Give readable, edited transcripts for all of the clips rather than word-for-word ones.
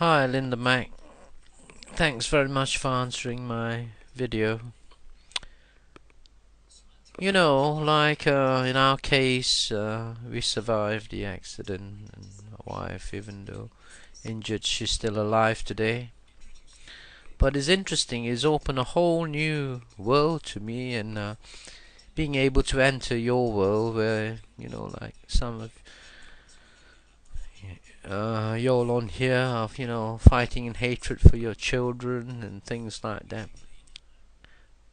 Hi Linda Mac, thanks very much for answering my video. In our case, we survived the accident, and my wife, even though injured, she's still alive today. But it's interesting, it's opened a whole new world to me, and being able to enter your world where, like some of you're on here of, fighting in hatred for your children and things like that.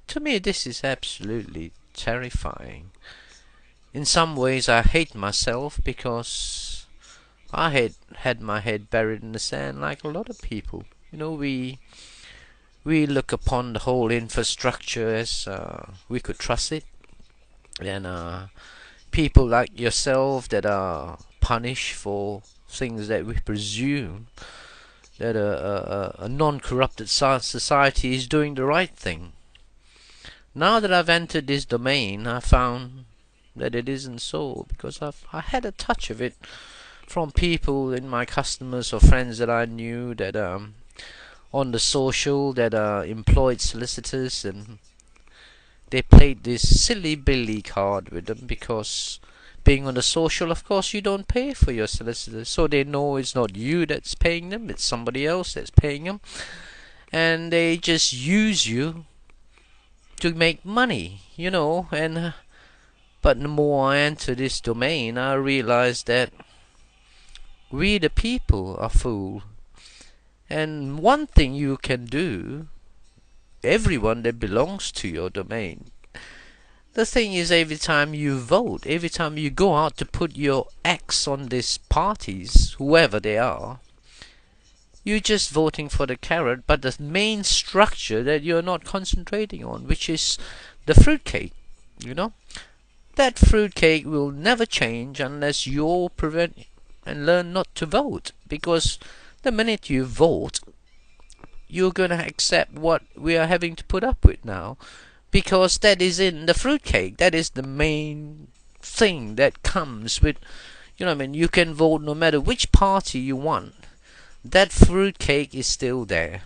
To me, this is absolutely terrifying. In some ways, I hate myself because I had my head buried in the sand like a lot of people. We look upon the whole infrastructure as we could trust it, and people like yourself that are punished for things that we presume that a non-corrupted society is doing the right thing. Now that I've entered this domain, I found that it isn't so, because I had a touch of it from people in my customers or friends that I knew that on the social that employed solicitors, and they played this silly billy card with them, because being on the social, of course, you don't pay for your solicitors, so they know it's not you that's paying them, it's somebody else that's paying them, and they just use you to make money, and but the more I enter this domain, I realize that we the people are fooled. And one thing you can do, everyone that belongs to your domain, the thing is, every time you vote, every time you go out to put your X on these parties, whoever they are, you're just voting for the carrot, but the main structure that you're not concentrating on, which is the fruitcake, that fruitcake will never change unless you prevent and learn not to vote, because the minute you vote, you're going to accept what we are having to put up with now, because that is in the fruitcake. That is the main thing that comes with, you can vote no matter which party you want. That fruitcake is still there.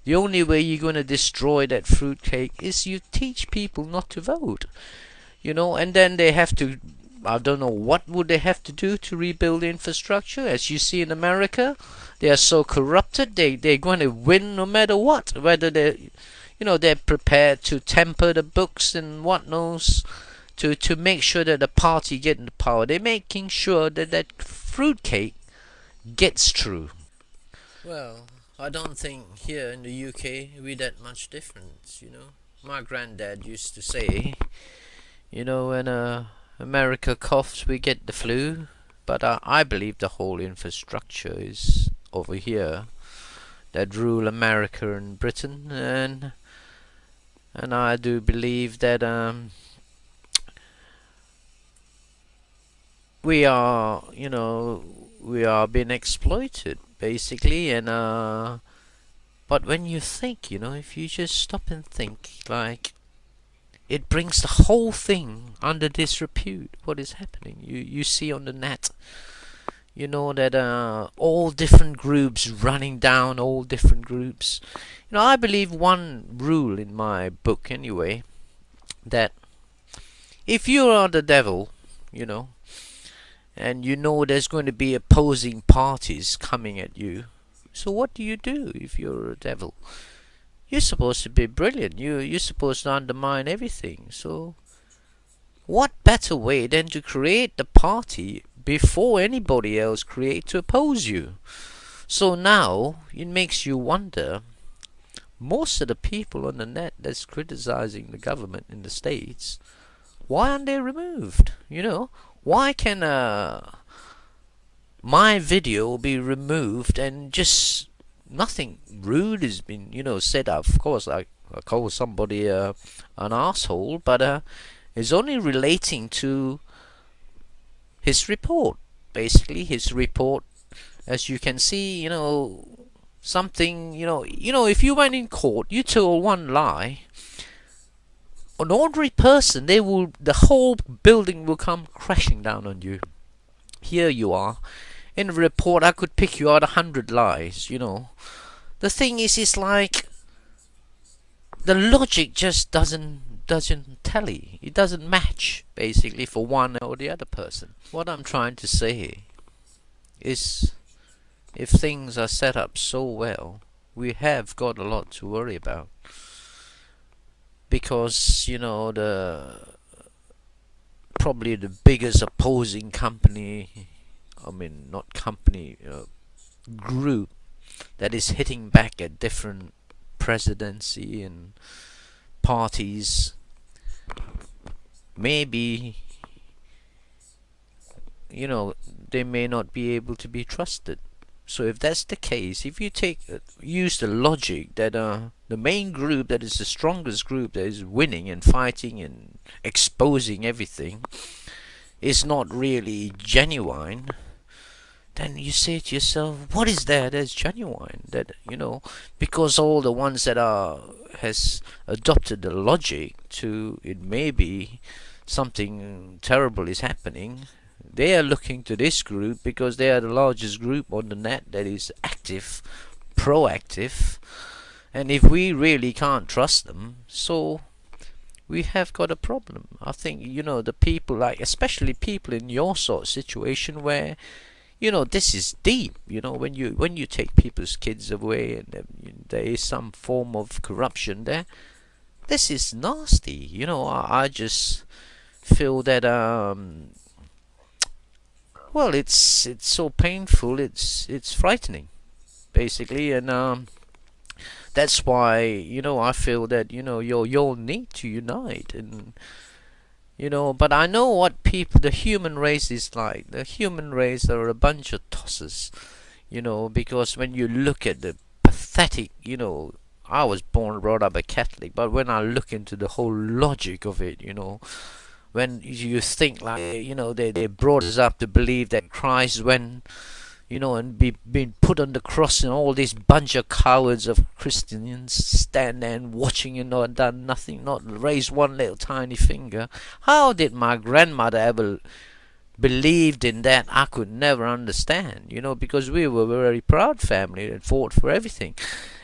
The only way you're going to destroy that fruitcake is you teach people not to vote, and then they have to, I don't know what would they have to do to rebuild the infrastructure. As you see in America, they are so corrupted, they're going to win no matter what, whether they're prepared to temper the books and what knows to make sure that the party get into power. They're making sure that that fruitcake gets through. Well, I don't think here in the UK we're that much different, My granddad used to say, when America coughs, we get the flu. But I believe the whole infrastructure is over here that rule America and Britain, and I do believe that we are, we are being exploited basically, and but when you think, if you just stop and think, like, it brings the whole thing under disrepute. What is happening? You see on the net, that all different groups running down all different groups. I believe one rule in my book anyway, that if you are the devil, and there's going to be opposing parties coming at you, so what do you do if you're a devil? You're supposed to be brilliant. You're supposed to undermine everything. So what better way than to create the party before anybody else create to oppose you? So now it makes you wonder, most of the people on the net that's criticizing the government in the States, why aren't they removed? Why can my video be removed and just nothing rude has been, said? Of course, I call somebody an asshole, but it's only relating to his report. Basically, his report, as you can see, something, if you went in court, you told one lie, an ordinary person, the whole building will come crashing down on you. Here you are, In a report, I could pick you out 100 lies, The thing is, it's like the logic just doesn't tally. It doesn't match, basically, for one or the other person. What I'm trying to say is, if things are set up so well, we have got a lot to worry about. Because, probably the biggest opposing company, not company, group that is hitting back at different presidency and parties, maybe, they may not be able to be trusted. So if that's the case, if you use the logic that the main group that is the strongest group that is winning and fighting and exposing everything is not really genuine, then you say to yourself, what is there that's genuine? That, because all the ones that has adopted the logic to it may be something terrible is happening, they are looking to this group because they are the largest group on the net that is active, proactive, and if we really can't trust them, so we have got a problem. I think, the people, especially people in your sort of situation where, this is deep, when you take people's kids away and there is some form of corruption there, this is nasty. I just feel that well, it's so painful, it's frightening, basically, and that's why, I feel that, you'll need to unite, and but I know what the human race is like. The human race are a bunch of tossers, because when you look at the pathetic, I was born and brought up a Catholic, but when I look into the whole logic of it, when you think they brought us up to believe that Christ went, and been put on the cross, and all this bunch of cowards of Christians stand there and watching and not done nothing, not raised one little tiny finger. How did my grandmother ever believed in that? I could never understand, because we were a very proud family and fought for everything.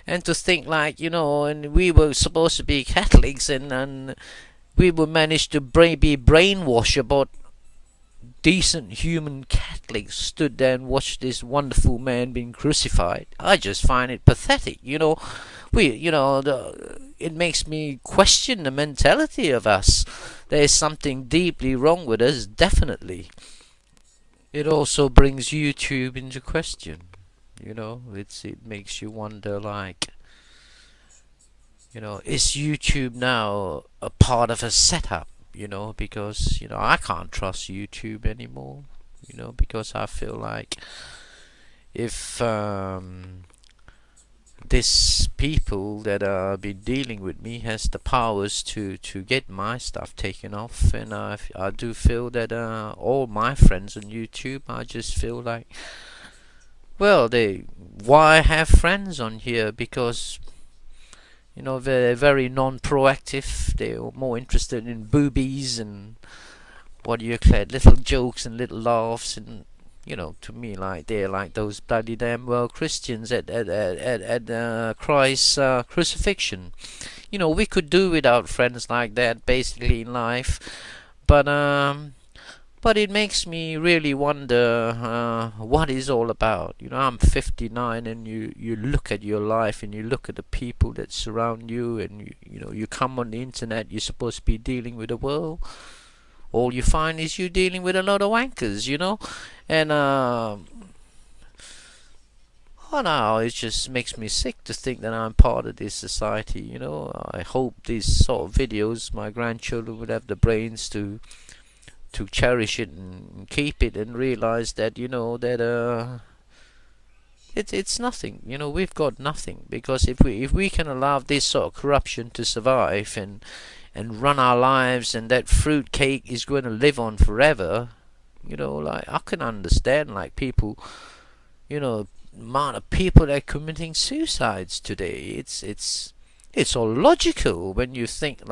And to think and we were supposed to be Catholics, and we were managed to be brainwashed about decent human Catholics stood there and watched this wonderful man being crucified. I just find it pathetic. It makes me question the mentality of us. There is something deeply wrong with us, definitely. It also brings YouTube into question. It makes you wonder, is YouTube now a part of a setup? Because, I can't trust YouTube anymore, because I feel like if these people that are been dealing with me has the powers to get my stuff taken off, and I do feel that all my friends on YouTube, I just feel like, well, why have friends on here? Because they're very non-proactive. They're more interested in boobies and little jokes and little laughs, and to me, they're like those bloody damn well Christians at Christ's crucifixion. We could do without friends like that, basically, in life, but it makes me really wonder what it's all about. I'm 59, and you look at your life and you look at the people that surround you, and you come on the internet, you're supposed to be dealing with the world. All you find is you're dealing with a lot of wankers, and oh no, it just makes me sick to think that I'm part of this society. I hope these sort of videos, my grandchildren would have the brains to cherish it and keep it, and realize that that it's nothing. We've got nothing, because if we can allow this sort of corruption to survive and run our lives, and that fruit cake is going to live on forever, I can understand people, amount of people that are committing suicides today. It's all logical when you think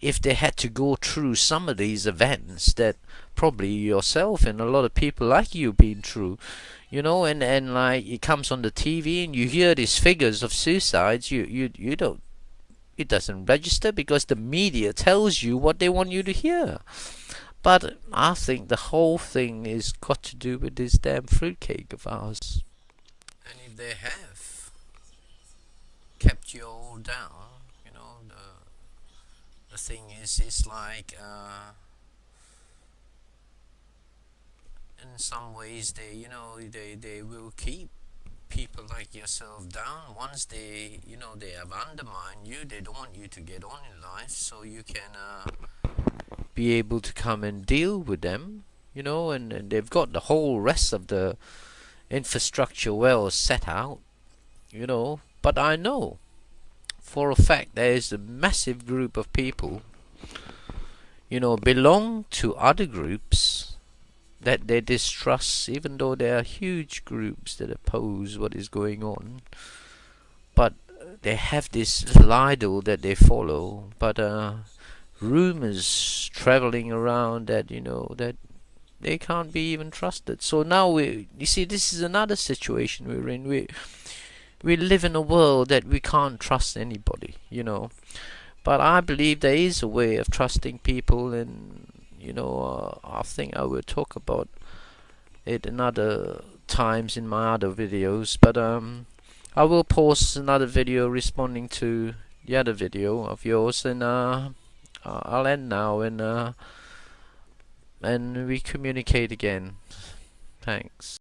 if they had to go through some of these events that probably yourself and a lot of people like you been through, and like it comes on the TV and you hear these figures of suicides, you don't, it doesn't register because the media tells you what they want you to hear. But I think the whole thing is got to do with this damn fruitcake of ours. And if they have kept you all down, the thing is, it's like in some ways they will keep people like yourself down. Once they have undermined you, they don't want you to get on in life, so you can be able to come and deal with them, and they've got the whole rest of the infrastructure well set out, but I know for a fact there is a massive group of people, belong to other groups that they distrust, even though there are huge groups that oppose what is going on. But they have this little idol that they follow. But rumors traveling around that that they can't be even trusted. So now you see, this is another situation we're in. We live in a world that we can't trust anybody, But I believe there is a way of trusting people, and I think I will talk about it in other times in my other videos. But I will post another video responding to the other video of yours, and I'll end now, and we communicate again. Thanks.